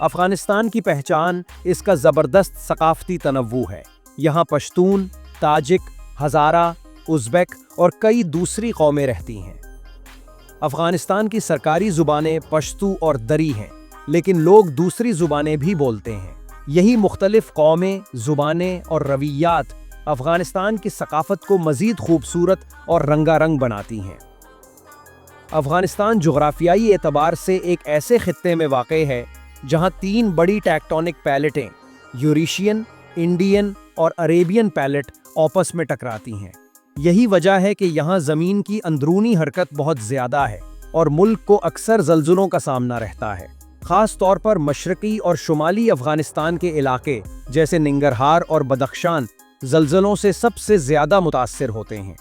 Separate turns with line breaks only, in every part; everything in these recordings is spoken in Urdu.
افغانستان کی پہچان اس کا زبردست ثقافتی تنوع ہے۔ یہاں پشتون، تاجک، ہزارہ، ازبک اور کئی دوسری قومیں رہتی ہیں۔ افغانستان کی سرکاری زبانیں پشتو اور دری ہیں، لیکن لوگ دوسری زبانیں بھی بولتے ہیں۔ یہی مختلف قومیں، زبانیں اور رویات افغانستان کی ثقافت کو مزید خوبصورت اور رنگا رنگ بناتی ہیں۔ افغانستان جغرافیائی اعتبار سے ایک ایسے خطے میں واقع ہے جہاں 3 بڑی ٹیکٹونک پیلیٹیں یوریشین، انڈین اور عریبین پیلیٹ آپس میں ٹکراتی ہیں۔ یہی وجہ ہے کہ یہاں زمین کی اندرونی حرکت بہت زیادہ ہے اور ملک کو اکثر زلزلوں کا سامنا رہتا ہے۔ خاص طور پر مشرقی اور شمالی افغانستان کے علاقے جیسے ننگرہار اور بدخشان زلزلوں سے سب سے زیادہ متاثر ہوتے ہیں۔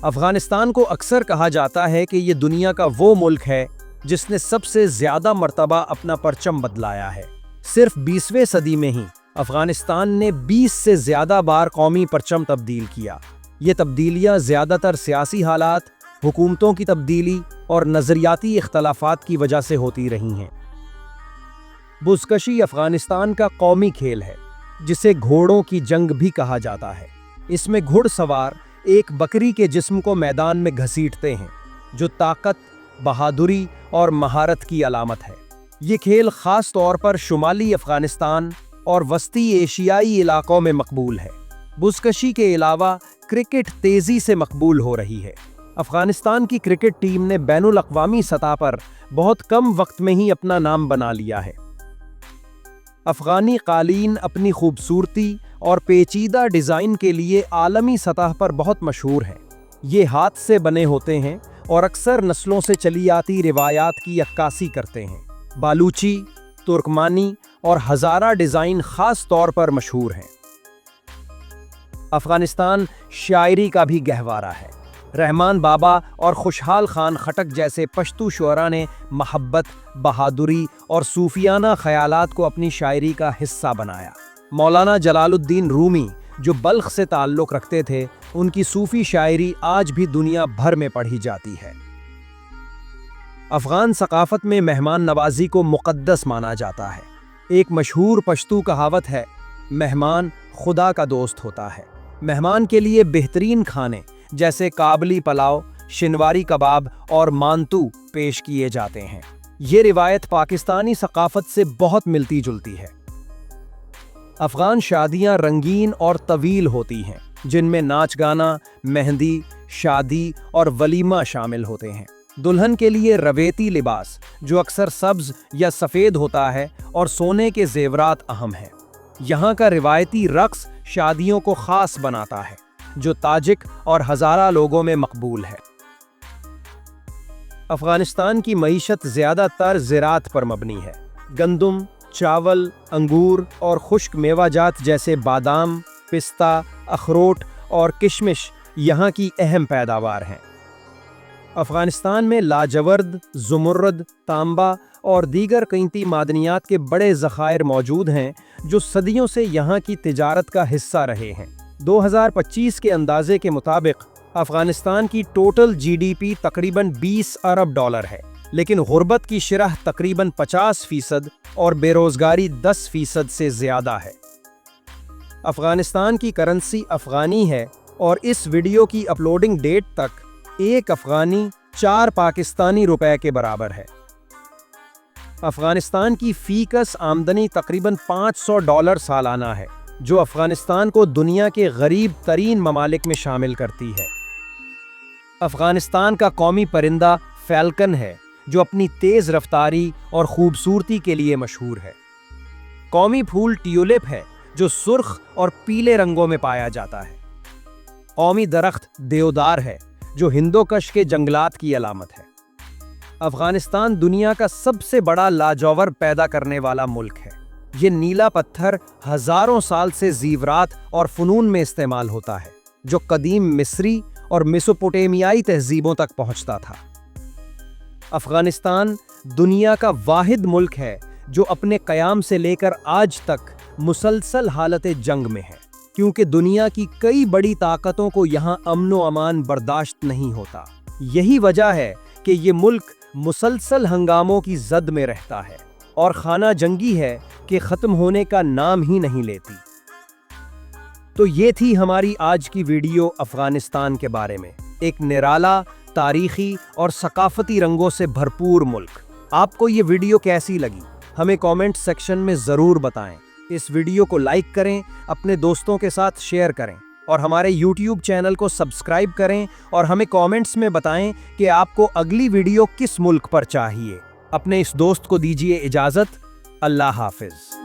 افغانستان کو اکثر کہا جاتا ہے کہ یہ دنیا کا وہ ملک ہے جس نے سب سے زیادہ مرتبہ اپنا پرچم بدلایا ہے۔ صرف 20ویں صدی میں ہی افغانستان نے 20 سے زیادہ بار قومی پرچم تبدیل کیا۔ یہ تبدیلیاں زیادہ تر سیاسی حالات، حکومتوں کی تبدیلی اور نظریاتی اختلافات کی وجہ سے ہوتی رہی ہیں۔ بزکشی افغانستان کا قومی کھیل ہے، جسے گھوڑوں کی جنگ بھی کہا جاتا ہے۔ اس میں گھڑ سوار ایک بکری کے جسم کو میدان میں گھسیٹتے ہیں، جو طاقت، بہادری اور مہارت کی علامت ہے۔ یہ کھیل خاص طور پر شمالی افغانستان اور وسطی ایشیائی علاقوں میں مقبول ہے۔ بزکشی کے علاوہ کرکٹ تیزی سے مقبول ہو رہی ہے۔ افغانستان کی کرکٹ ٹیم نے بین الاقوامی سطح پر بہت کم وقت میں ہی اپنا نام بنا لیا ہے۔ افغانی قالین اپنی خوبصورتی اور پیچیدہ ڈیزائن کے لیے عالمی سطح پر بہت مشہور ہیں۔ یہ ہاتھ سے بنے ہوتے ہیں اور اکثر نسلوں سے چلی آتی روایات کی عکاسی کرتے ہیں۔ بالوچی، ترکمانی اور ہزارہ ڈیزائن خاص طور پر مشہور ہیں۔ افغانستان شاعری کا بھی گہوارہ ہے۔ رحمان بابا اور خوشحال خان خٹک جیسے پشتو شعراء نے محبت، بہادری اور صوفیانہ خیالات کو اپنی شاعری کا حصہ بنایا۔ مولانا جلال الدین رومی، جو بلخ سے تعلق رکھتے تھے، ان کی صوفی شاعری آج بھی دنیا بھر میں پڑھی جاتی ہے۔ افغان ثقافت میں مہمان نوازی کو مقدس مانا جاتا ہے۔ ایک مشہور پشتو کہاوت ہے، مہمان خدا کا دوست ہوتا ہے۔ مہمان کے لیے بہترین کھانے جیسے کابلی پلاؤ، شنواری کباب اور مانتو پیش کیے جاتے ہیں۔ یہ روایت پاکستانی ثقافت سے بہت ملتی جلتی ہے۔ افغان شادیاں رنگین اور طویل ہوتی ہیں، جن میں ناچ گانا، مہندی، شادی اور ولیمہ شامل ہوتے ہیں۔ دلہن کے لیے رویتی لباس، جو اکثر سبز یا سفید ہوتا ہے، اور سونے کے زیورات اہم ہیں۔ یہاں کا روایتی رقص شادیوں کو خاص بناتا ہے، جو تاجک اور ہزارہ لوگوں میں مقبول ہے۔ افغانستان کی معیشت زیادہ تر زراعت پر مبنی ہے۔ گندم، چاول، انگور اور خشک میوہ جات جیسے بادام، پستہ، اخروٹ اور کشمش یہاں کی اہم پیداوار ہیں۔ افغانستان میں لاجورد، زمرد، تانبا اور دیگر قیمتی معدنیات کے بڑے ذخائر موجود ہیں، جو صدیوں سے یہاں کی تجارت کا حصہ رہے ہیں۔ 2025 کے اندازے کے مطابق افغانستان کی ٹوٹل جی ڈی پی تقریباً $20 ارب ہے، لیکن غربت کی شرح تقریباً 50% اور بے روزگاری 10% سے زیادہ ہے۔ افغانستان کی کرنسی افغانی ہے اور اس ویڈیو کی اپلوڈنگ ڈیٹ تک ایک افغانی 4 پاکستانی روپے کے برابر ہے۔ افغانستان کی فی کس آمدنی تقریباً $500 سالانہ ہے، جو افغانستان کو دنیا کے غریب ترین ممالک میں شامل کرتی ہے۔ افغانستان کا قومی پرندہ فیلکن ہے، جو اپنی تیز رفتاری اور خوبصورتی کے لیے مشہور ہے۔ قومی پھول ٹیولپ ہے، جو سرخ اور پیلے رنگوں میں پایا جاتا ہے۔ قومی درخت دیودار ہے، جو ہندوکش کے جنگلات کی علامت ہے۔ افغانستان دنیا کا سب سے بڑا لاجور پیدا کرنے والا ملک ہے۔ یہ نیلا پتھر ہزاروں سال سے زیورات اور فنون میں استعمال ہوتا ہے، جو قدیم مصری اور میسوپوٹیمیائی تہذیبوں تک پہنچتا تھا۔ افغانستان دنیا کا واحد ملک ہے جو اپنے قیام سے لے کر آج تک مسلسل حالت جنگ میں ہے، کیونکہ دنیا کی کئی بڑی طاقتوں کو یہاں امن و امان برداشت نہیں ہوتا۔ یہی وجہ ہے کہ یہ ملک مسلسل ہنگاموں کی زد میں رہتا ہے۔ اور خانہ جنگی ہے کہ ختم ہونے کا نام ہی نہیں لیتی۔ تو یہ تھی ہماری آج کی ویڈیو افغانستان کے بارے میں، ایک نرالا، تاریخی اور ثقافتی رنگوں سے بھرپور ملک۔ آپ کو یہ ویڈیو کیسی لگی؟ ہمیں کامنٹ سیکشن میں ضرور بتائیں۔ اس ویڈیو کو لائک کریں، اپنے دوستوں کے ساتھ شیئر کریں اور ہمارے یوٹیوب چینل کو سبسکرائب کریں اور ہمیں کامنٹس میں بتائیں کہ آپ کو اگلی ویڈیو کس ملک پر چاہیے۔ اپنے اس دوست کو دیجیے اجازت۔ اللہ حافظ۔